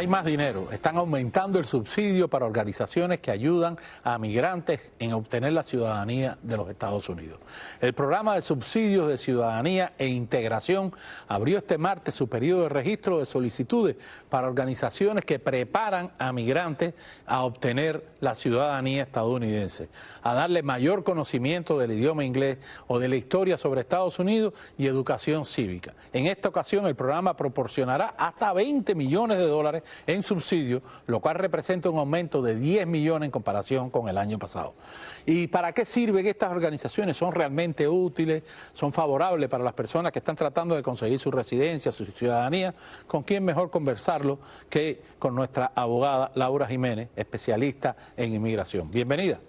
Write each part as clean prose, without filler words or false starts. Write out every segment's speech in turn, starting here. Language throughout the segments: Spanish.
Hay más dinero. Están aumentando el subsidio para organizaciones que ayudan a migrantes en obtener la ciudadanía de los Estados Unidos. El programa de subsidios de ciudadanía e integración abrió este martes su periodo de registro de solicitudes para organizaciones que preparan a migrantes a obtener la ciudadanía estadounidense, a darle mayor conocimiento del idioma inglés o de la historia sobre Estados Unidos y educación cívica. En esta ocasión el programa proporcionará hasta 20 millones de dólares en subsidios, lo cual representa un aumento de 10 millones en comparación con el año pasado. ¿Y para qué sirven estas organizaciones? ¿Son realmente útiles? ¿Son favorables para las personas que están tratando de conseguir su residencia, su ciudadanía? ¿Con quién mejor conversarlo que con nuestra abogada Laura Jiménez, especialista en inmigración? Bienvenida.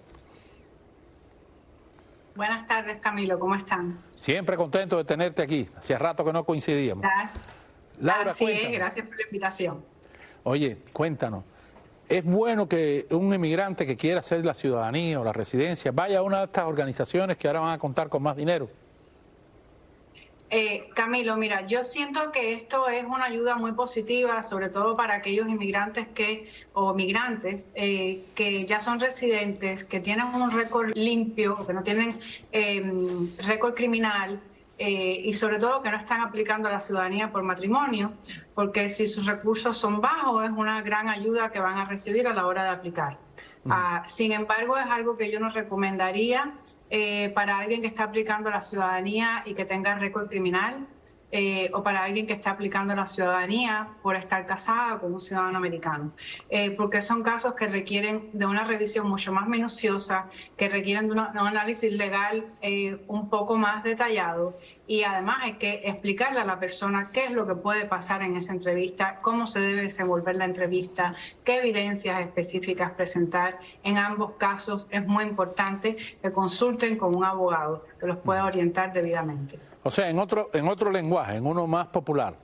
Buenas tardes, Camilo, ¿cómo están? Siempre contento de tenerte aquí. Hacía rato que no coincidíamos. Laura, cuéntanos. Gracias por la invitación. Oye, cuéntanos, ¿es bueno que un inmigrante que quiera hacer la ciudadanía o la residencia vaya a una de estas organizaciones que ahora van a contar con más dinero? Camilo, mira, yo siento que esto es una ayuda muy positiva, sobre todo para aquellos inmigrantes o migrantes que ya son residentes, que tienen un récord limpio, que no tienen récord criminal y sobre todo que no están aplicando la ciudadanía por matrimonio, porque si sus recursos son bajos es una gran ayuda que van a recibir a la hora de aplicar. Sin embargo, es algo que yo no recomendaría para alguien que está aplicando la ciudadanía y que tenga récord criminal, o para alguien que está aplicando la ciudadanía por estar casada con un ciudadano americano, porque son casos que requieren de una revisión mucho más minuciosa, que requieren de un análisis legal un poco más detallado, y además hay que explicarle a la persona qué es lo que puede pasar en esa entrevista, cómo se debe desenvolver la entrevista, qué evidencias específicas presentar. En ambos casos es muy importante que consulten con un abogado que los pueda orientar debidamente. O sea, en otro lenguaje, en uno más popular,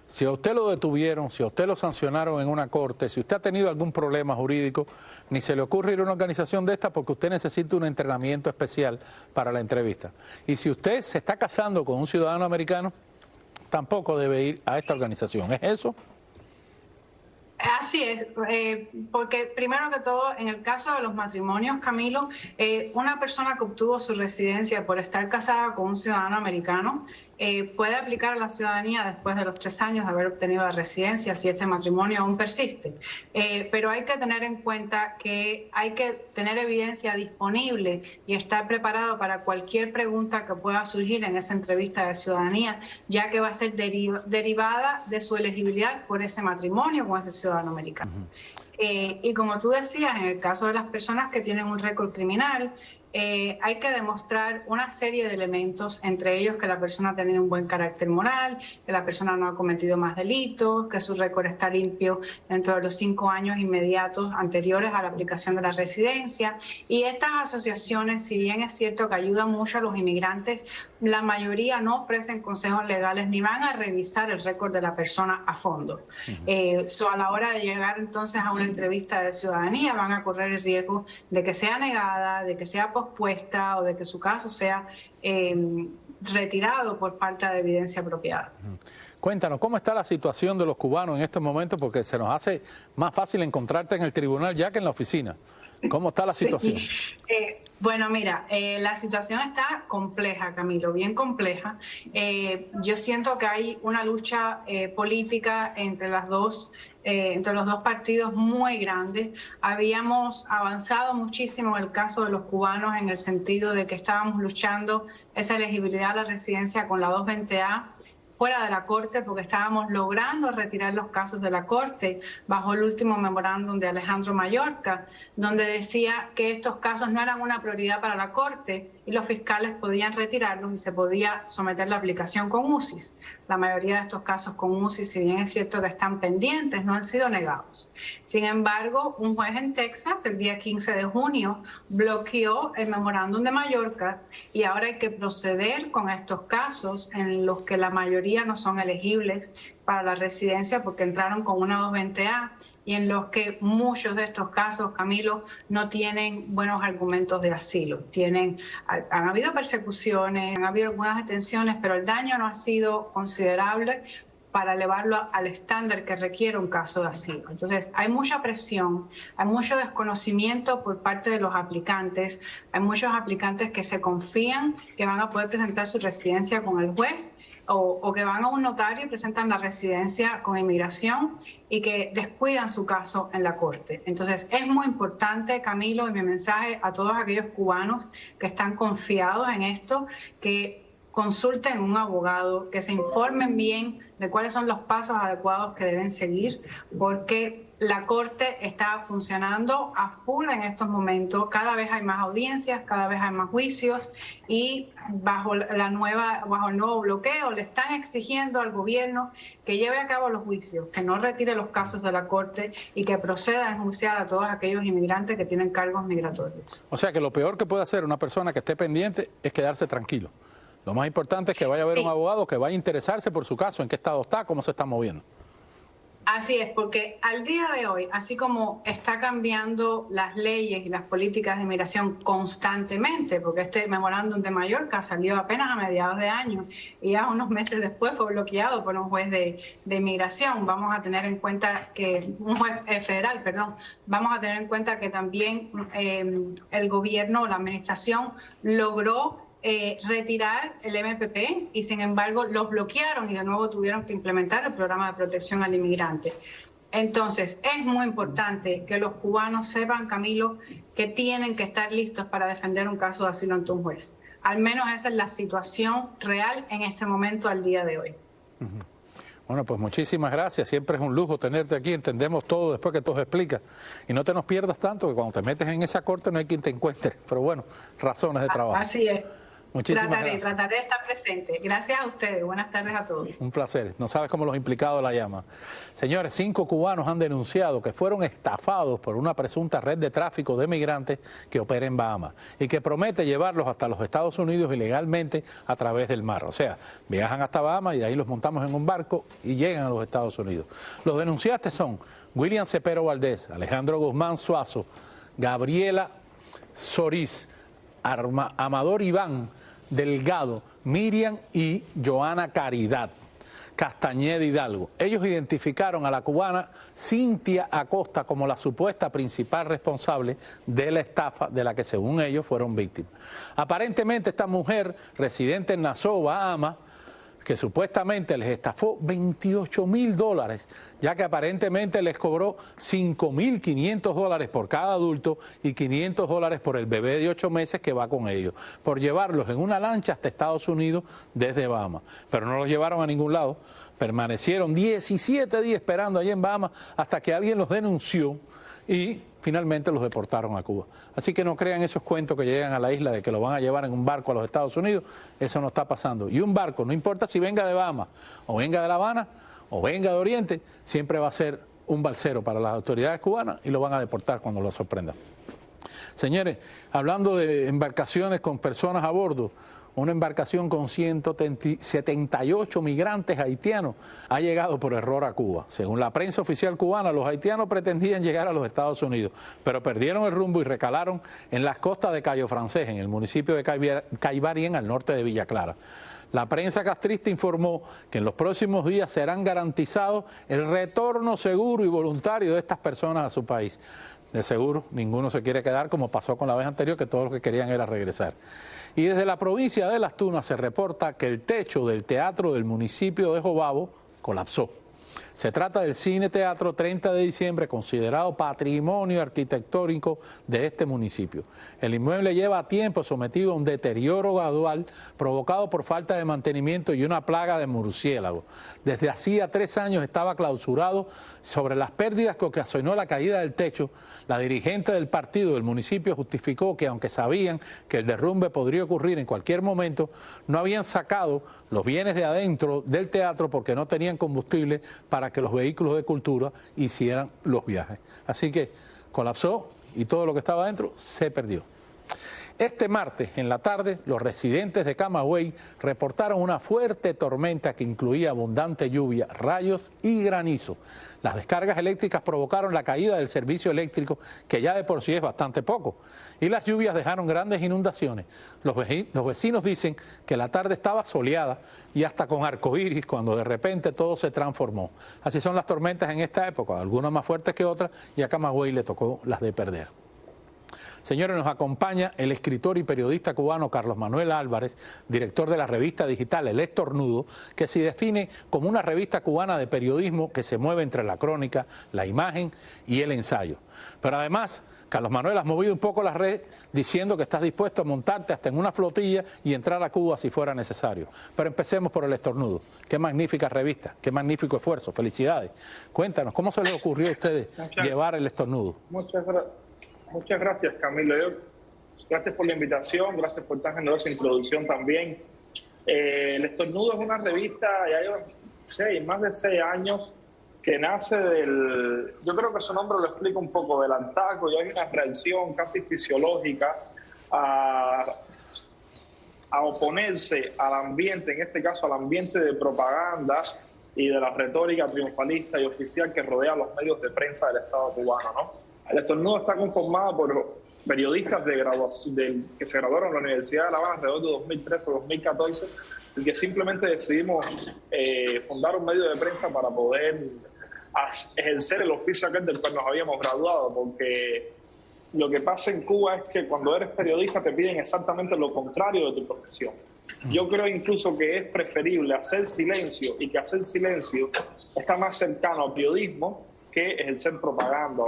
si a usted lo detuvieron, si a usted lo sancionaron en una corte, si usted ha tenido algún problema jurídico, ni se le ocurre ir a una organización de esta porque usted necesita un entrenamiento especial para la entrevista. Y si usted se está casando con un ciudadano americano, tampoco debe ir a esta organización. ¿Es eso? Así es, porque primero que todo, en el caso de los matrimonios, Camilo, una persona que obtuvo su residencia por estar casada con un ciudadano americano puede aplicar a la ciudadanía después de los 3 años de haber obtenido la residencia, si este matrimonio aún persiste. Pero hay que tener en cuenta que hay que tener evidencia disponible y estar preparado para cualquier pregunta que pueda surgir en esa entrevista de ciudadanía, ya que va a ser derivada de su elegibilidad por ese matrimonio con ese ciudadano americano. Y como tú decías, en el caso de las personas que tienen un récord criminal, hay que demostrar una serie de elementos, entre ellos que la persona ha tenido un buen carácter moral, que la persona no ha cometido más delitos, que su récord está limpio dentro de los 5 años inmediatos anteriores a la aplicación de la residencia. Y estas asociaciones, si bien es cierto que ayudan mucho a los inmigrantes, la mayoría no ofrecen consejos legales ni van a revisar el récord de la persona a fondo. A la hora de llegar entonces a una entrevista de ciudadanía van a correr el riesgo de que sea negada, de que sea pospuesta o de que su caso sea retirado por falta de evidencia apropiada. Cuéntanos, ¿cómo está la situación de los cubanos en estos momentos? Porque se nos hace más fácil encontrarte en el tribunal ya que en la oficina. ¿Cómo está la situación? Bueno, mira, la situación está compleja, Camilo, bien compleja. Yo siento que hay una lucha política entre los dos partidos muy grandes. Habíamos avanzado muchísimo en el caso de los cubanos en el sentido de que estábamos luchando esa elegibilidad a la residencia con la 220A fuera de la Corte, porque estábamos logrando retirar los casos de la Corte bajo el último memorándum de Alejandro Mayorkas, donde decía que estos casos no eran una prioridad para la Corte y los fiscales podían retirarlos y se podía someter la aplicación con UCIS. La mayoría de estos casos con UCIS, si bien es cierto que están pendientes, no han sido negados. Sin embargo, un juez en Texas, el día 15 de junio, bloqueó el memorándum de Mayorkas y ahora hay que proceder con estos casos en los que la mayoría no son elegibles para la residencia porque entraron con una 220A y en los que muchos de estos casos, Camilo, no tienen buenos argumentos de asilo. Han habido persecuciones, han habido algunas detenciones, pero el daño no ha sido considerable para elevarlo al estándar que requiere un caso de asilo. Entonces, hay mucha presión, hay mucho desconocimiento por parte de los aplicantes, hay muchos aplicantes que se confían que van a poder presentar su residencia con el juez o que van a un notario y presentan la residencia con inmigración y que descuidan su caso en la corte. Entonces, es muy importante, Camilo, y mi mensaje a todos aquellos cubanos que están confiados en esto, que consulten un abogado, que se informen bien de cuáles son los pasos adecuados que deben seguir, porque la Corte está funcionando a full en estos momentos. Cada vez hay más audiencias, cada vez hay más juicios y bajo el nuevo bloqueo le están exigiendo al gobierno que lleve a cabo los juicios, que no retire los casos de la Corte y que proceda a enjuiciar a todos aquellos inmigrantes que tienen cargos migratorios. O sea que lo peor que puede hacer una persona que esté pendiente es quedarse tranquilo. Lo más importante es que vaya a ver un abogado que vaya a interesarse por su caso, en qué estado está, cómo se está moviendo. Así es, porque al día de hoy, así como está cambiando las leyes y las políticas de inmigración constantemente, porque este memorándum de Mallorca salió apenas a mediados de año y ya unos meses después fue bloqueado por un juez de inmigración. Vamos a tener en cuenta que, un juez federal, perdón, vamos a tener en cuenta que también el gobierno, la administración logró retirar el MPP y sin embargo los bloquearon y de nuevo tuvieron que implementar el programa de protección al inmigrante. Entonces es muy importante que los cubanos sepan, Camilo, que tienen que estar listos para defender un caso de asilo ante un juez. Al menos esa es la situación real en este momento al día de hoy. Bueno, pues muchísimas gracias. Siempre es un lujo tenerte aquí. Entendemos todo después que tú explicas. Y no te nos pierdas tanto, que cuando te metes en esa corte no hay quien te encuentre. Pero bueno, razones de trabajo. Así es. Muchísimas gracias. Trataré de estar presente. Gracias a ustedes. Buenas tardes a todos. Un placer. No sabes cómo los implicados la llaman. Señores, 5 cubanos han denunciado que fueron estafados por una presunta red de tráfico de migrantes que opera en Bahamas y que promete llevarlos hasta los Estados Unidos ilegalmente a través del mar. O sea, viajan hasta Bahamas y de ahí los montamos en un barco y llegan a los Estados Unidos. Los denunciantes son William Cepero Valdés, Alejandro Guzmán Suazo, Gabriela Soriz, Amador Iván Delgado, Miriam y Joana Caridad Castañeda Hidalgo. Ellos identificaron a la cubana Cintia Acosta como la supuesta principal responsable de la estafa de la que según ellos fueron víctimas. Aparentemente esta mujer, residente en Nassau, Bahamas, que supuestamente les estafó $28.000, ya que aparentemente les cobró $5.500 por cada adulto y $500 por el bebé de 8 meses que va con ellos, por llevarlos en una lancha hasta Estados Unidos desde Bahamas. Pero no los llevaron a ningún lado, permanecieron 17 días esperando allí en Bahamas hasta que alguien los denunció y finalmente los deportaron a Cuba. Así que no crean esos cuentos que llegan a la isla de que lo van a llevar en un barco a los Estados Unidos. Eso no está pasando. Y un barco, no importa si venga de Bahamas, o venga de La Habana, o venga de Oriente, siempre va a ser un balsero para las autoridades cubanas y lo van a deportar cuando lo sorprendan. Señores, hablando de embarcaciones con personas a bordo, una embarcación con 178 migrantes haitianos ha llegado por error a Cuba. Según la prensa oficial cubana, los haitianos pretendían llegar a los Estados Unidos, pero perdieron el rumbo y recalaron en las costas de Cayo Francés, en el municipio de Caibarien, al norte de Villa Clara. La prensa castrista informó que en los próximos días serán garantizados el retorno seguro y voluntario de estas personas a su país. De seguro, ninguno se quiere quedar como pasó con la vez anterior, que todos los que querían era regresar. Y desde la provincia de Las Tunas se reporta que el techo del teatro del municipio de Jobabo colapsó. Se trata del Cine Teatro 30 de diciembre, considerado patrimonio arquitectónico de este municipio. El inmueble lleva tiempo sometido a un deterioro gradual provocado por falta de mantenimiento y una plaga de murciélagos. Desde hacía 3 años estaba clausurado. Sobre las pérdidas que ocasionó la caída del techo, la dirigente del partido del municipio justificó que aunque sabían que el derrumbe podría ocurrir en cualquier momento, no habían sacado los bienes de adentro del teatro porque no tenían combustible para que los vehículos de cultura hicieran los viajes. Así que colapsó y todo lo que estaba adentro se perdió. Este martes en la tarde, los residentes de Camagüey reportaron una fuerte tormenta que incluía abundante lluvia, rayos y granizo. Las descargas eléctricas provocaron la caída del servicio eléctrico, que ya de por sí es bastante poco. y las lluvias dejaron grandes inundaciones. Los vecinos dicen que la tarde estaba soleada y hasta con arcoíris cuando de repente todo se transformó. Así son las tormentas en esta época, algunas más fuertes que otras, y a Camagüey le tocó las de perder. Señores, nos acompaña el escritor y periodista cubano Carlos Manuel Álvarez, director de la revista digital El Estornudo, que se define como una revista cubana de periodismo que se mueve entre la crónica, la imagen y el ensayo. Pero además, Carlos Manuel, has movido un poco la red diciendo que estás dispuesto a montarte hasta en una flotilla y entrar a Cuba si fuera necesario. Pero empecemos por El Estornudo. Qué magnífica revista, qué magnífico esfuerzo. Felicidades. Cuéntanos, ¿cómo se les ocurrió a ustedes llevar El Estornudo? Muchas gracias, Camilo. Gracias por la invitación, gracias por tan generosa introducción también. El Estornudo es una revista, ya lleva más de 6 años, que nace yo creo que su nombre lo explica un poco, del antaco, y hay una reacción casi fisiológica a oponerse al ambiente, en este caso al ambiente de propaganda y de la retórica triunfalista y oficial que rodea a los medios de prensa del Estado cubano, ¿no? El Estornudo está conformado por periodistas que se graduaron en la Universidad de La Habana alrededor de 2013 o 2014 y que simplemente decidimos fundar un medio de prensa para poder ejercer el oficio aquel del cual nos habíamos graduado, porque lo que pasa en Cuba es que cuando eres periodista te piden exactamente lo contrario de tu profesión. Yo creo incluso que es preferible hacer silencio, y que hacer silencio está más cercano al periodismo que ejercer propaganda.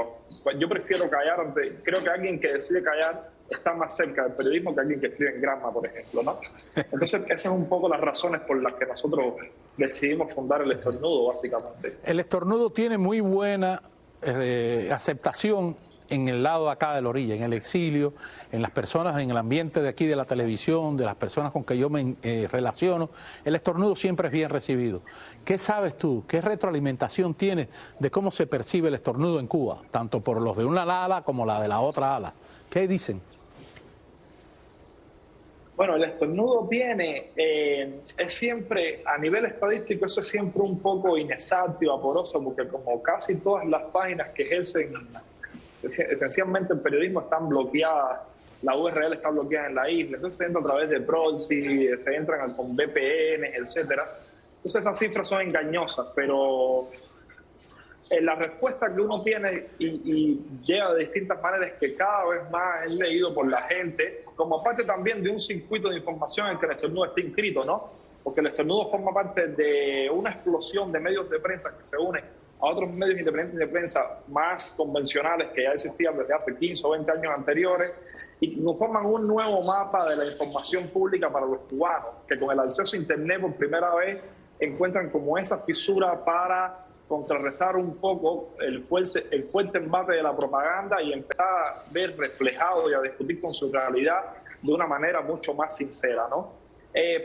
Yo prefiero callar, creo que alguien que decide callar está más cerca del periodismo que alguien que escribe en Granma, por ejemplo, ¿no? Entonces, esas son un poco las razones por las que nosotros decidimos fundar El Estornudo, básicamente. El Estornudo tiene muy buena aceptación en el lado de acá de la orilla, en el exilio, en las personas, en el ambiente de aquí de la televisión, de las personas con que yo me relaciono. El Estornudo siempre es bien recibido. ¿Qué sabes tú? ¿Qué retroalimentación tienes de cómo se percibe el Estornudo en Cuba? Tanto por los de una ala como la de la otra ala. ¿Qué dicen? Bueno, El Estornudo tiene, es siempre, a nivel estadístico, eso es siempre un poco inexacto y vaporoso, porque como casi todas las páginas que ejercen esencialmente el periodismo están bloqueadas, la URL está bloqueada en la isla, entonces se entra a través de proxy, se entran con VPN, etcétera. Entonces esas cifras son engañosas, pero la respuesta que uno tiene y llega de distintas maneras es que cada vez más es leído por la gente, como parte también de un circuito de información en que El Estornudo está inscrito, ¿no? Porque El Estornudo forma parte de una explosión de medios de prensa que se unen a otros medios independientes de prensa más convencionales que ya existían desde hace 15 o 20 años anteriores, y nos forman un nuevo mapa de la información pública para los cubanos, que con el acceso a Internet por primera vez encuentran como esa fisura para contrarrestar un poco el fuerte embate de la propaganda y empezar a ver reflejado y a discutir con su realidad de una manera mucho más sincera, ¿no?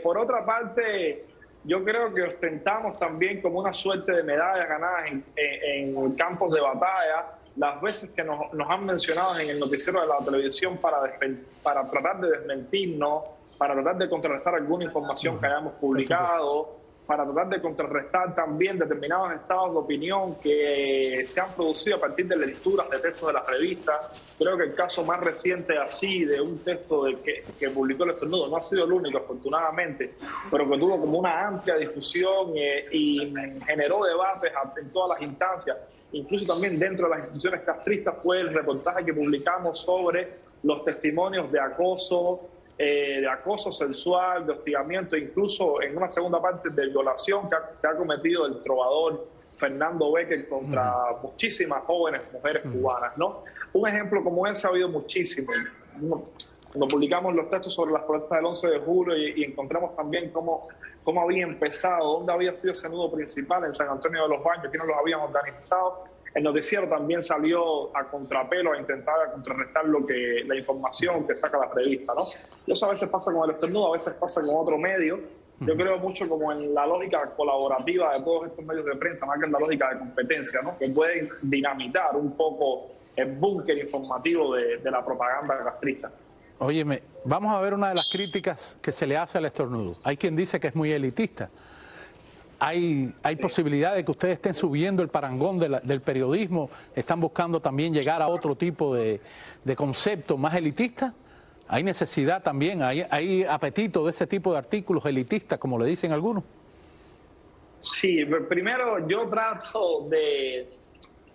Por otra parte, yo creo que ostentamos también como una suerte de medallas ganadas en campos de batalla, las veces que nos han mencionado en el noticiero de la televisión para tratar de desmentirnos, para tratar de contrarrestar alguna información que hayamos publicado, para tratar de contrarrestar también determinados estados de opinión que se han producido a partir de lecturas de textos de las revistas. Creo que el caso más reciente así de un texto que publicó El Estornudo no ha sido el único, afortunadamente, pero que tuvo como una amplia difusión y generó debates en todas las instancias, incluso también dentro de las instituciones castristas, fue el reportaje que publicamos sobre los testimonios de acoso sexual, de hostigamiento, incluso en una segunda parte de violación que ha cometido el trovador Fernando Becker contra muchísimas jóvenes mujeres cubanas, ¿no? Un ejemplo como ese ha habido muchísimo. Cuando publicamos los textos sobre las protestas del 11 de julio y encontramos también cómo había empezado, dónde había sido ese nudo principal en San Antonio de los Baños, quiénes los habían organizado. El noticiero también salió a contrapelo a intentar contrarrestar la información que saca la revista, ¿no? Y eso a veces pasa con El Estornudo, a veces pasa con otro medio. Yo creo mucho como en la lógica colaborativa de todos estos medios de prensa, más que en la lógica de competencia, ¿no? Que pueden dinamitar un poco el búnker informativo de la propaganda castrista. Óyeme, vamos a ver una de las críticas que se le hace al Estornudo. Hay quien dice que es muy elitista. ¿Hay posibilidad de que ustedes estén subiendo el parangón del periodismo? ¿Están buscando también llegar a otro tipo de concepto más elitista? ¿Hay necesidad también, hay apetito de ese tipo de artículos elitistas, como le dicen algunos? Sí, primero yo trato de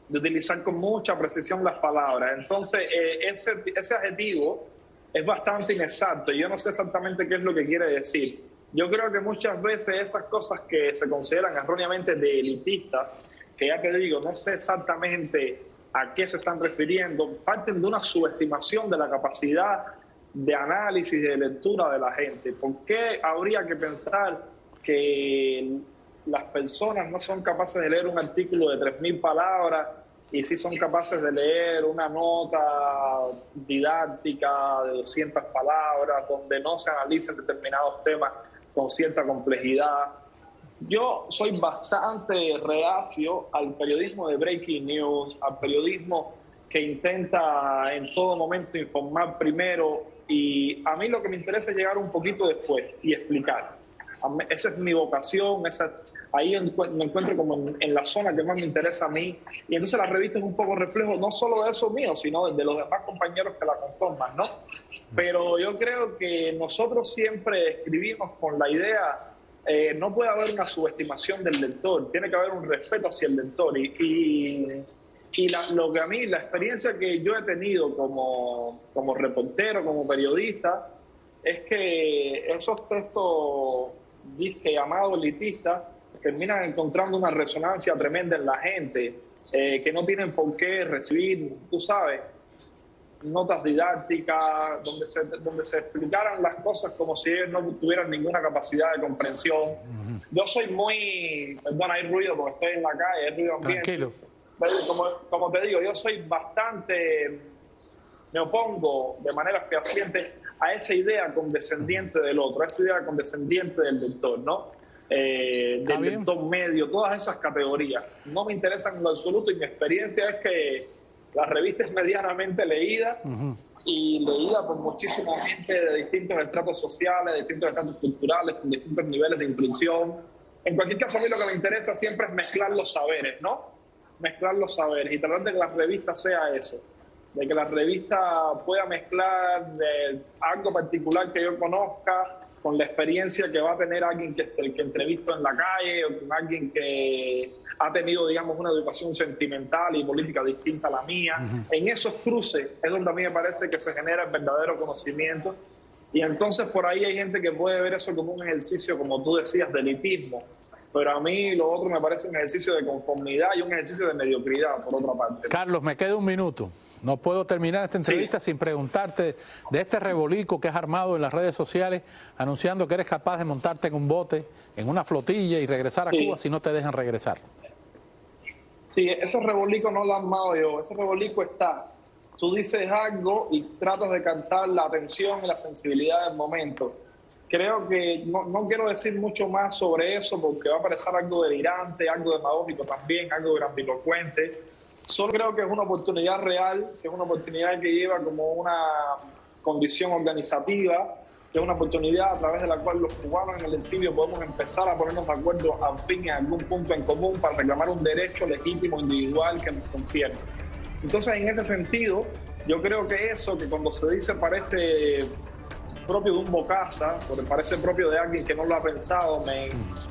utilizar con mucha precisión las palabras. Entonces, ese adjetivo es bastante inexacto. Yo no sé exactamente qué es lo que quiere decir. Yo creo que muchas veces esas cosas que se consideran erróneamente de elitistas, que ya te digo, no sé exactamente a qué se están refiriendo, parten de una subestimación de la capacidad de análisis, de lectura de la gente. ¿Por qué habría que pensar que las personas no son capaces de leer un artículo de 3.000 palabras y sí son capaces de leer una nota didáctica de 200 palabras donde no se analicen determinados temas con cierta complejidad? Yo soy bastante reacio al periodismo de breaking news, al periodismo que intenta en todo momento informar primero, y a mí lo que me interesa es llegar un poquito después y explicar. Esa es mi vocación, ahí me encuentro como en la zona que más me interesa a mí, y entonces la revista es un poco reflejo no solo de eso mío, sino de los demás compañeros que la conforman, ¿no? Pero yo creo que nosotros siempre escribimos con la idea, no puede haber una subestimación del lector, tiene que haber un respeto hacia el lector, lo que a mí, la experiencia que yo he tenido como reportero, como periodista, es que esos textos disque llamados elitistas terminan encontrando una resonancia tremenda en la gente, que no tienen por qué recibir, tú sabes, notas didácticas donde se explicaran las cosas como si ellos no tuvieran ninguna capacidad de comprensión. Yo soy muy, perdón, hay ruido porque estoy en la calle, hay ruido ambiente. Tranquilo. Como te digo, yo soy bastante, me opongo de manera fehaciente a esa idea condescendiente del otro, a esa idea condescendiente del lector, ¿no? Del lector medio, todas esas categorías. No me interesan en lo absoluto, y mi experiencia es que la revista es medianamente leída y leída por muchísima gente de distintos estratos sociales, de distintos estratos culturales, con distintos niveles de inclusión. En cualquier caso, a mí lo que me interesa siempre es mezclar los saberes, ¿no? Mezclar los saberes y tratar de que la revista sea eso, de que la revista pueda mezclar de algo particular que yo conozca con la experiencia que va a tener alguien que entrevisto en la calle, o con alguien que ha tenido, digamos, una educación sentimental y política distinta a la mía. En esos cruces es donde a mí me parece que se genera el verdadero conocimiento, y entonces por ahí hay gente que puede ver eso como un ejercicio, como tú decías, de elitismo. Pero a mí lo otro me parece un ejercicio de conformidad y un ejercicio de mediocridad, por otra parte. Carlos, me queda un minuto. No puedo terminar esta entrevista sin preguntarte de este rebolico que has armado en las redes sociales, anunciando que eres capaz de montarte en un bote, en una flotilla y regresar a Cuba si no te dejan regresar. Sí, ese rebolico no lo he armado yo, ese rebolico está. Tú dices algo y tratas de captar la atención y la sensibilidad del momento. Creo que no quiero decir mucho más sobre eso porque va a parecer algo delirante, algo demagógico también, algo grandilocuente. Solo creo que es una oportunidad real, que es una oportunidad que lleva como una condición organizativa, que es una oportunidad a través de la cual los cubanos en el exilio podemos empezar a ponernos de acuerdo al fin en algún punto en común para reclamar un derecho legítimo individual que nos concierne. Entonces, en ese sentido, yo creo que eso, que cuando se dice parece propio de un bocaza, porque parece propio de alguien que no lo ha pensado,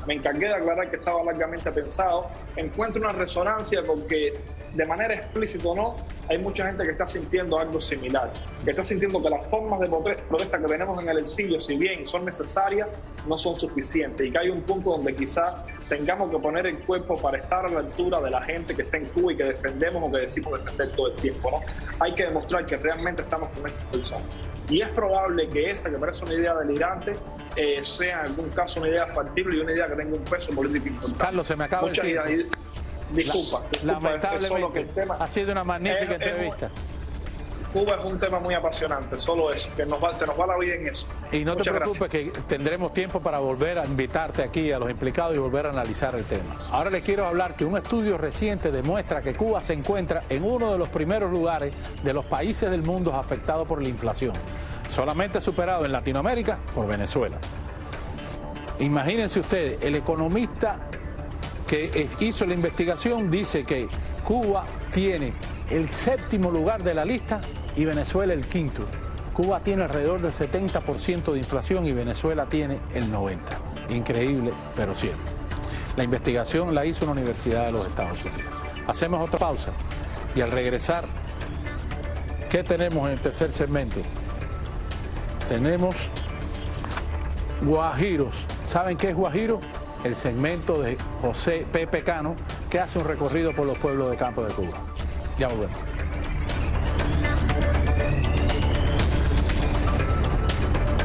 me encargué de aclarar que estaba largamente pensado, encuentro una resonancia porque de manera explícita o no, hay mucha gente que está sintiendo algo similar, que está sintiendo que las formas de protesta que tenemos en el exilio, si bien son necesarias, no son suficientes, y que hay un punto donde quizás tengamos que poner el cuerpo para estar a la altura de la gente que está en Cuba y que defendemos o que decimos defender todo el tiempo, ¿no? Hay que demostrar que realmente estamos con esas personas. Y es probable que esta, que parece una idea delirante, sea en algún caso una idea factible y una idea que tenga un peso político importante. Carlos, se me acaba el tiempo. Disculpa. Lamentablemente, ha sido una magnífica entrevista. Cuba es un tema muy apasionante, solo eso, que se nos va la vida en eso. Y no te preocupes, que tendremos tiempo para volver a invitarte aquí a los implicados y volver a analizar el tema. Ahora les quiero hablar que un estudio reciente demuestra que Cuba se encuentra en uno de los primeros lugares de los países del mundo afectados por la inflación, solamente superado en Latinoamérica por Venezuela. Imagínense ustedes, el economista que hizo la investigación dice que Cuba tiene el 7º lugar de la lista y Venezuela el 5º. Cuba tiene alrededor del 70% de inflación y Venezuela tiene el 90%. Increíble, pero cierto. La investigación la hizo una universidad de los Estados Unidos. Hacemos otra pausa y al regresar, ¿qué tenemos en el tercer segmento? Tenemos Guajiros. ¿Saben qué es Guajiro? El segmento de José Pepe Cano, que hace un recorrido por los pueblos de campo de Cuba. Ya volvemos.